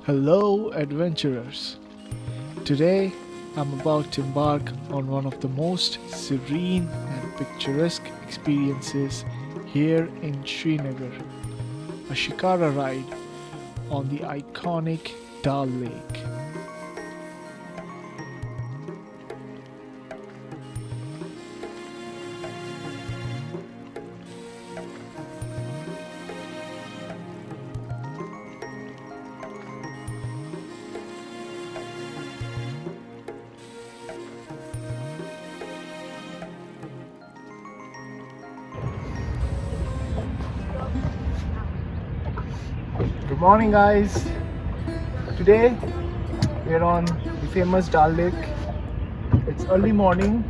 Hello, adventurers! Today I'm about to embark on one of the most serene and picturesque experiences here in Srinagar, a shikara ride on the iconic Dal Lake. Good morning, guys. Today we're on the famous Dal Lake. It's early morning,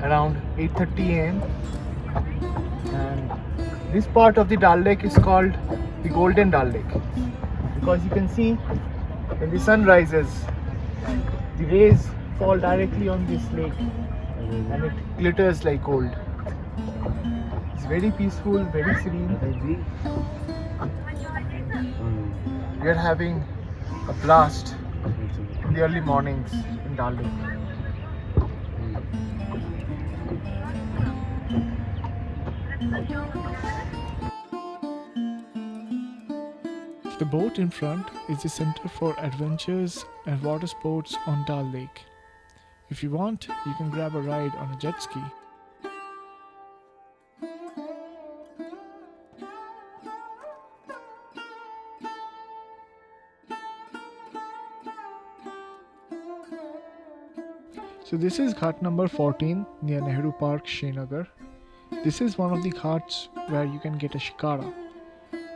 around 8:30 a.m. and this part of the Dal Lake is called the Golden Dal Lake because you can see when the sun rises, the rays fall directly on this lake and it glitters like gold. It's very peaceful, very serene. We are having a blast in the early mornings in Dal Lake. The boat in front is the center for adventures and water sports on Dal Lake. If you want, you can grab a ride on a jet ski. So this is Ghat number 14 near Nehru Park, Srinagar. This is one of the ghats where you can get a shikara.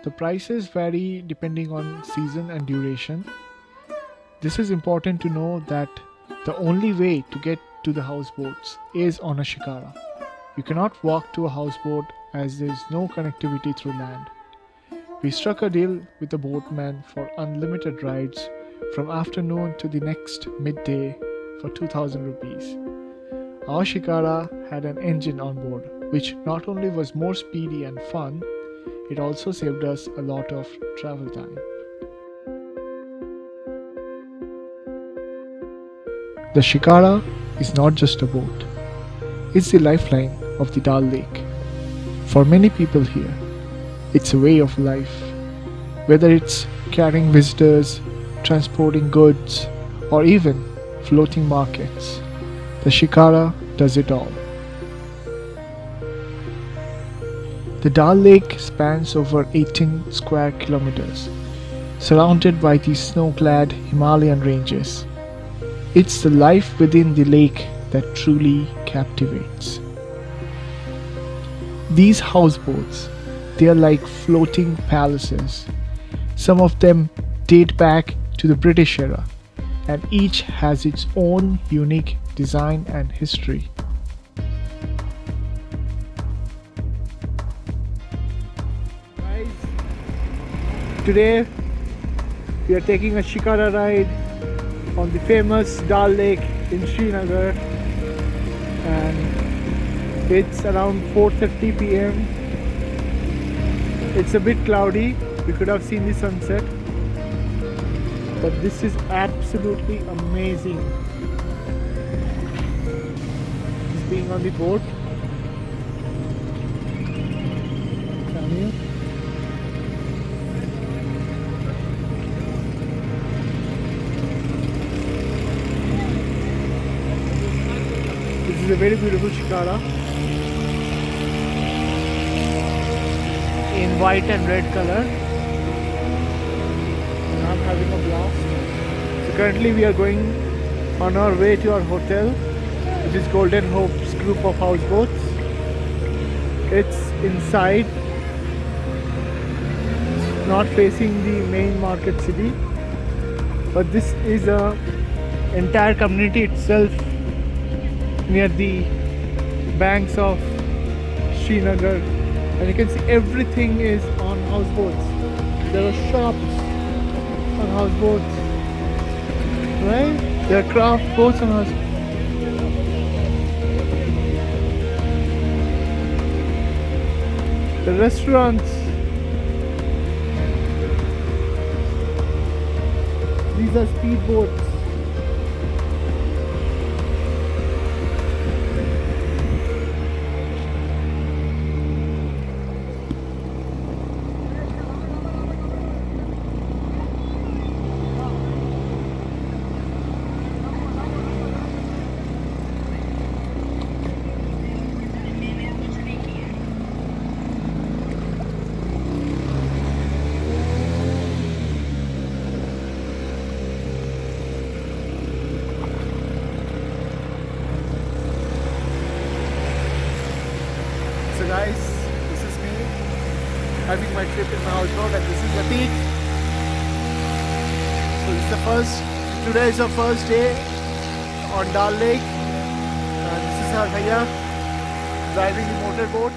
The prices vary depending on season and duration. This is important to know that the only way to get to the houseboats is on a shikara. You cannot walk to a houseboat as there is no connectivity through land. We struck a deal with the boatman for unlimited rides from afternoon to the next midday for 2000 rupees. Our shikara had an engine on board, which not only was more speedy and fun, it also saved us a lot of travel time. The shikara is not just a boat, it's the lifeline of the Dal Lake. For many people here, it's a way of life. Whether it's carrying visitors, transporting goods, or even floating markets, the shikara does it all. The Dal Lake spans over 18 square kilometers, surrounded by the snow-clad Himalayan ranges. It's the life within the lake that truly captivates. These houseboats, they are like floating palaces. Some of them date back to the British era, and each has its own unique design and history. Guys, today we are taking a shikara ride on the famous Dal Lake in Srinagar, and it's around 4:30 p.m. It's a bit cloudy, we could have seen the sunset, but this is absolutely amazing. Just being on the boat. Come here. This is a very beautiful shikara in white and red color. I'm having a blast. So currently we are going on our way to our hotel, which is Golden Hope's group of houseboats. It's inside, not facing the main market city, but this is a entire community itself near the banks of Srinagar, and you can see everything is on houseboats. There are shops on houseboats, right? There are craft boats on houseboats. The restaurants. These are speedboats. So guys, this is me having my trip in my houseboat, and this is Latik. So today is the first day on Dal Lake, and this is our bhaiya driving the motorboat.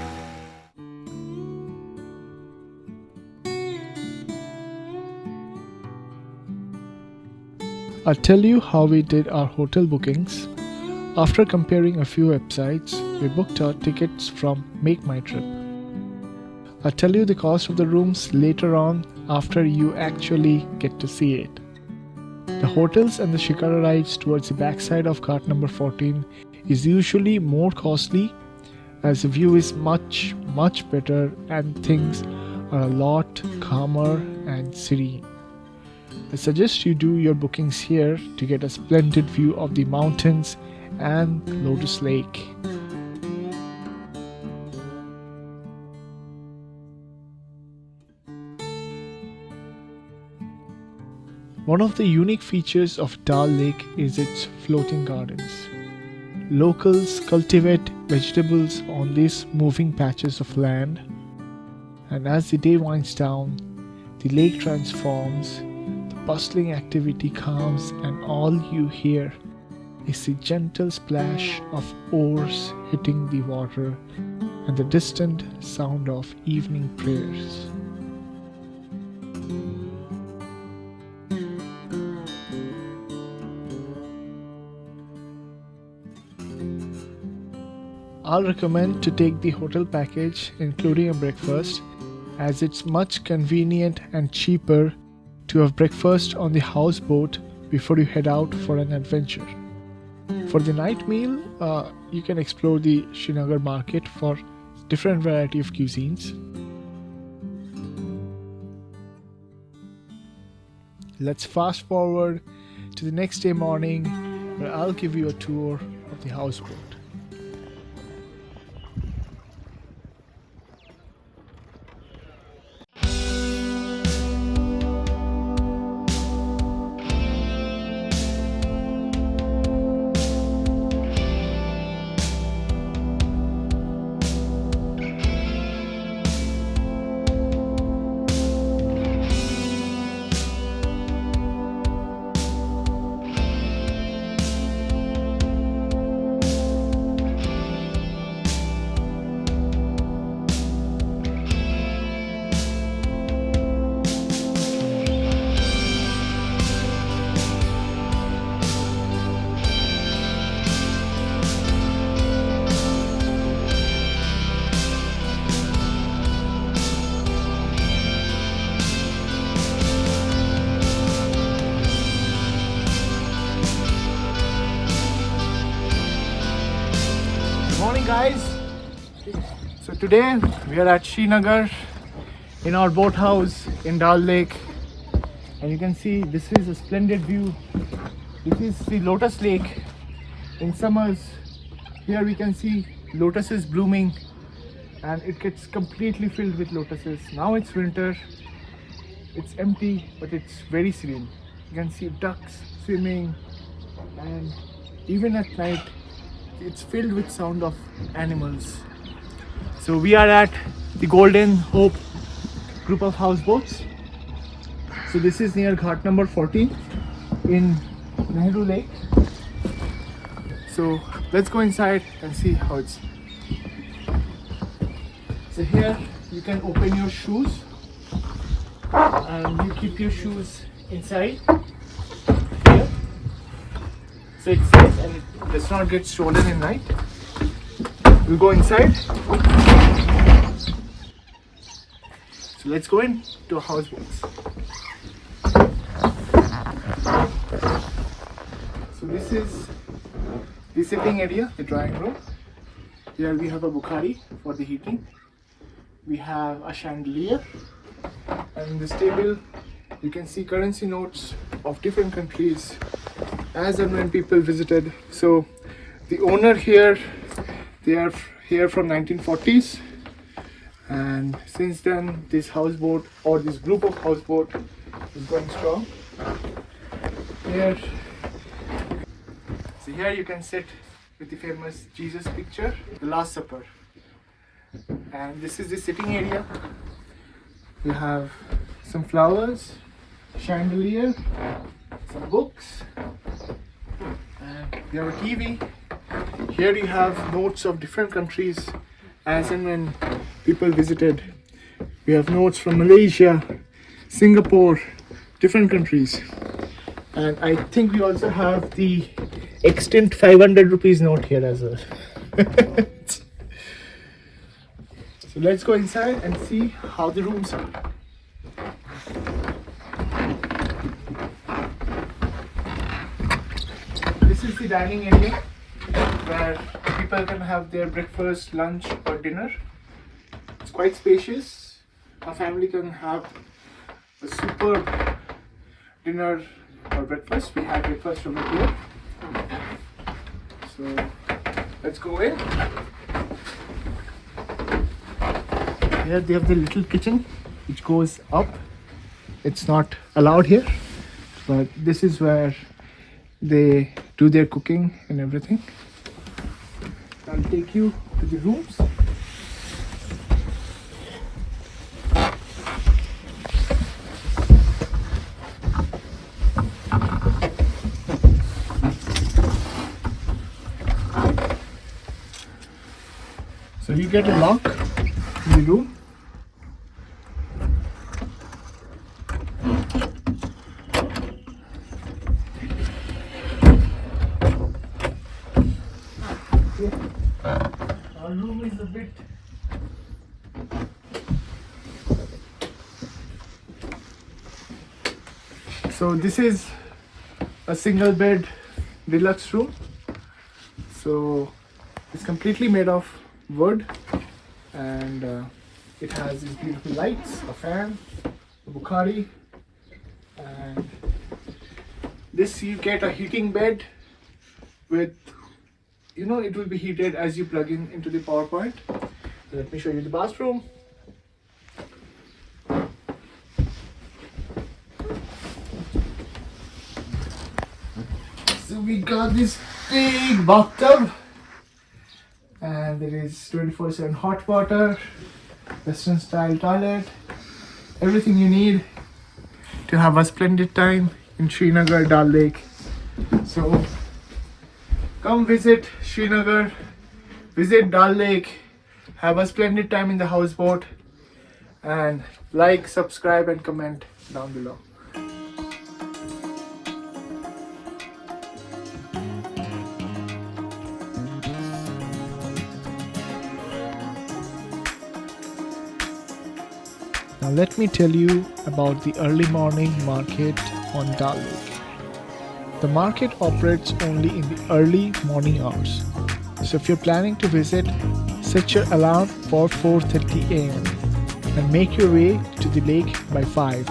I'll tell you how we did our hotel bookings. After comparing a few websites, we booked our tickets from Make My Trip. I'll tell you the cost of the rooms later on after you actually get to see it. The hotels and the shikara rides towards the backside of Ghat number 14 is usually more costly, as the view is much better and things are a lot calmer and serene. I suggest you do your bookings here to get a splendid view of the mountains and Lotus Lake. One of the unique features of Dal Lake is its floating gardens. Locals cultivate vegetables on these moving patches of land, and as the day winds down, the lake transforms, the bustling activity calms, and all you hear is the gentle splash of oars hitting the water and the distant sound of evening prayers. I'll recommend to take the hotel package including a breakfast, as it's much convenient and cheaper to have breakfast on the houseboat before you head out for an adventure. For the night meal, you can explore the Srinagar market for different variety of cuisines. Let's fast forward to the next day morning, where I'll give you a tour of the houseboat. Morning guys. So today we are at Srinagar in our boathouse in Dal Lake, and you can see this is a splendid view. This is the Lotus Lake. In summers here we can see lotuses blooming, and it gets completely filled with lotuses. Now it's winter, it's empty, but it's very serene. You can see ducks swimming, and even at night it's filled with sound of animals. So we are at the Golden Hope group of houseboats. So this is near Ghat number 14 in Nehru Lake. So let's go inside and see how it's. So here you can open your shoes, and you keep your shoes inside here. So it's safe and it does not get stolen in night. We'll go inside. So let's go in to houseboats. this is the sitting area, the drawing room. Here we have a bukhari for the heating. We have a chandelier, and in this table you can see currency notes of different countries as and when people visited. So the owner here, they are here from 1940s, and since then this houseboat or this group of houseboat is going strong. Here, so here you can sit with the famous Jesus picture, the Last Supper. And this is the sitting area. We have some flowers, chandelier, some books, and we have a TV. Here you have notes of different countries as and when people visited. We have notes from Malaysia, Singapore, different countries. And I think we also have the extant 500 rupees note here as well. So let's go inside and see how the rooms are. This is the dining area where people can have their breakfast, lunch or dinner. It's quite spacious. A family can have a superb dinner or breakfast. We have breakfast over here. So let's go in. Here they have the little kitchen which goes up. It's not allowed here, but this is where they do their cooking and everything. I'll take you to the rooms. So you get a lock in the room. Our room is a bit so this is a single bed deluxe room. So it's completely made of wood, and it has these beautiful lights, a fan, a bukhari, and this you get a heating bed with, it will be heated as you plug in into the power point. Let me show you the bathroom. So we got this big bathtub, and there is 24/7 hot water, Western style toilet, everything you need to have a splendid time in Srinagar, Dal Lake. So come visit Srinagar, visit Dal Lake, have a splendid time in the houseboat, and like, subscribe and comment down below. Now let me tell you about the early morning market on Dal Lake. The market operates only in the early morning hours. So if you're planning to visit, set your alarm for 4:30 a.m. and make your way to the lake by 5.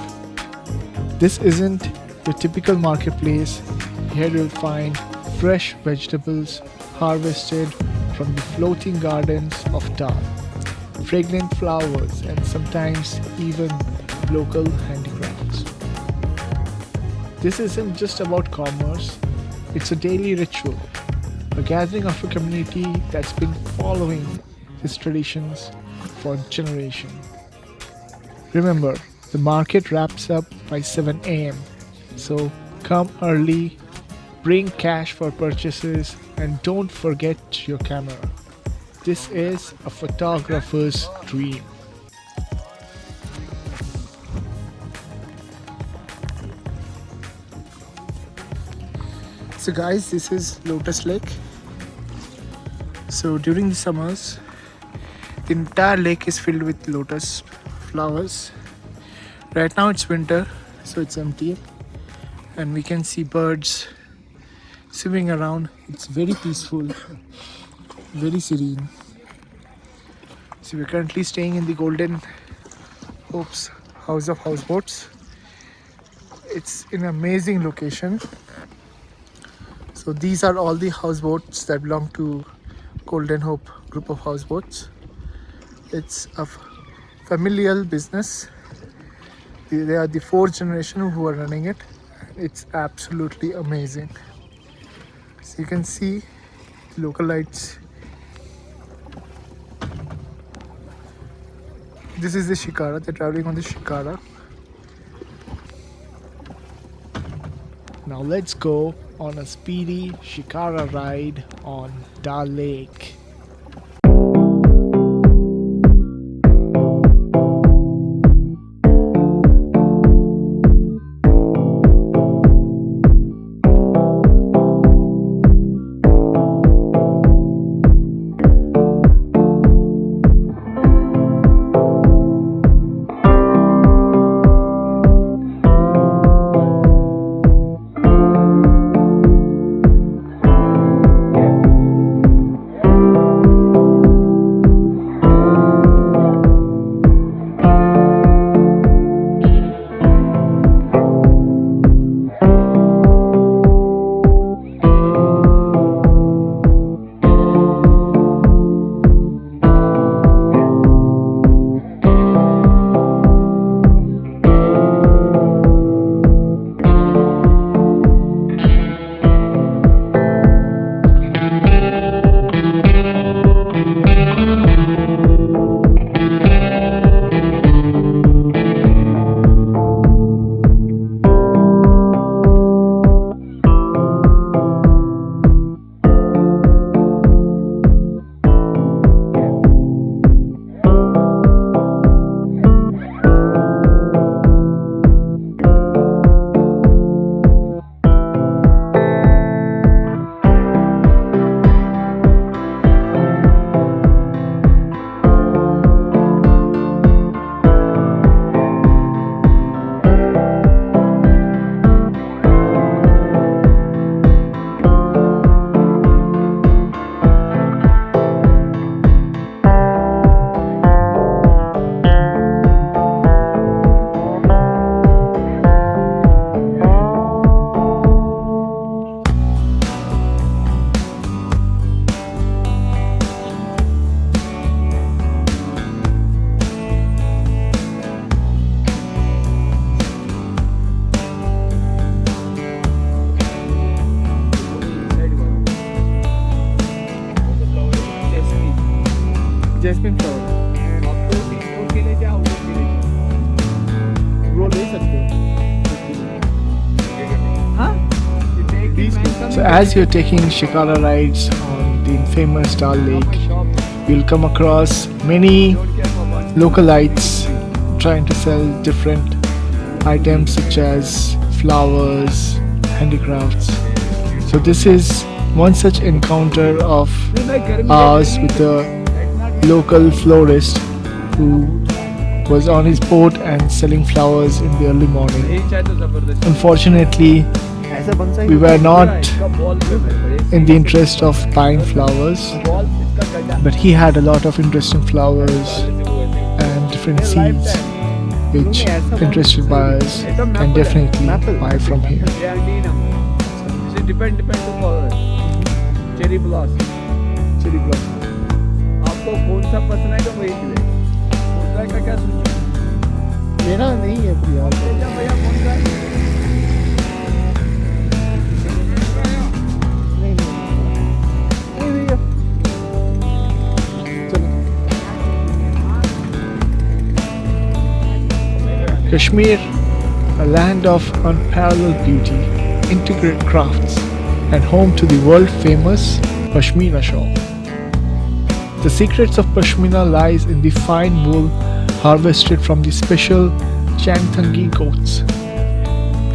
This isn't your typical marketplace. Here you'll find fresh vegetables harvested from the floating gardens of Dal, fragrant flowers, and sometimes even local handicrafts. This isn't just about commerce, it's a daily ritual, a gathering of a community that's been following these traditions for generations. Remember, the market wraps up by 7 a.m. So come early, bring cash for purchases, and don't forget your camera. This is a photographer's dream. So guys, this is Lotus Lake. So during the summers, the entire lake is filled with lotus flowers. Right now it's winter, so it's empty, and we can see birds swimming around. It's very peaceful, very serene. So we're currently staying in the Golden Hopes House of Houseboats. It's an amazing location. So these are all the houseboats that belong to Golden Hope group of houseboats. It's a familial business. They are the fourth generation who are running it. It's absolutely amazing. So you can see local lights. This is the Shikara. They're traveling on the Shikara. Now let's go on a speedy Shikara ride on Dal Lake. Jasmine flower. वो ले सकते हो. So as you're taking shikara rides on the infamous Dal Lake, you'll come across many localites trying to sell different items such as flowers, handicrafts. So this is one such encounter of ours with a local florist who was on his boat and selling flowers in the early morning. Unfortunately, we were not in the interest of buying flowers, but he had a lot of interesting flowers and different seeds which interested buyers can definitely buy from here. Cherry blossom. Cherry blossom. आपको कौन सा पसंद है तो वही ले. दूसरा का क्या सोचो? मेरा नहीं है भैया. भैया कौन सा? नहीं भैया. चलो. Kashmir, a land of unparalleled beauty, intricate crafts, and home to the world-famous Pashmina shawl. The secrets of Pashmina lies in the fine wool harvested from the special Changthangi goats.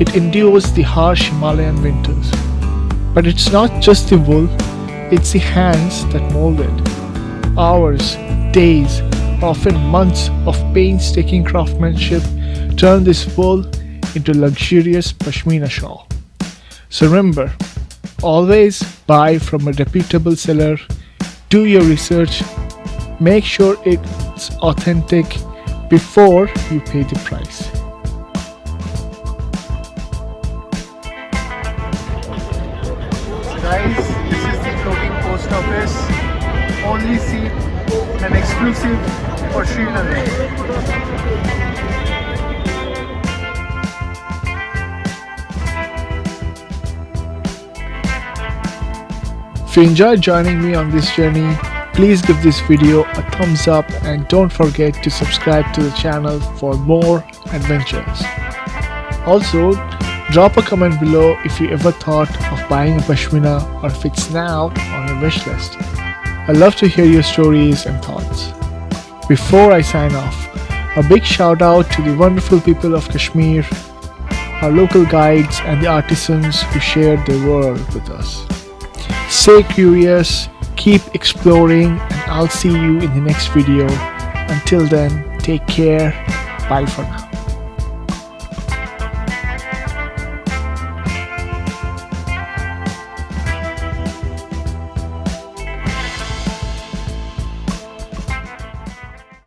It endures the harsh Himalayan winters. But it's not just the wool, it's the hands that mold it. Hours, days, often months of painstaking craftsmanship turn this wool into luxurious Pashmina shawl. So remember, Always buy from a reputable seller. Do your research. Make sure it's authentic before you pay the price. So guys, this is the floating post office. Only seat and exclusive for Srinagar. If you enjoyed joining me on this journey, please give this video a thumbs up and don't forget to subscribe to the channel for more adventures. Also, drop a comment below if you ever thought of buying a pashmina or if it's now on your wish list. I love to hear your stories and thoughts. Before I sign off, a big shout out to the wonderful people of Kashmir, our local guides and the artisans who shared their world with us. Stay curious, keep exploring, and I'll see you in the next video. Until then, take care. Bye for now.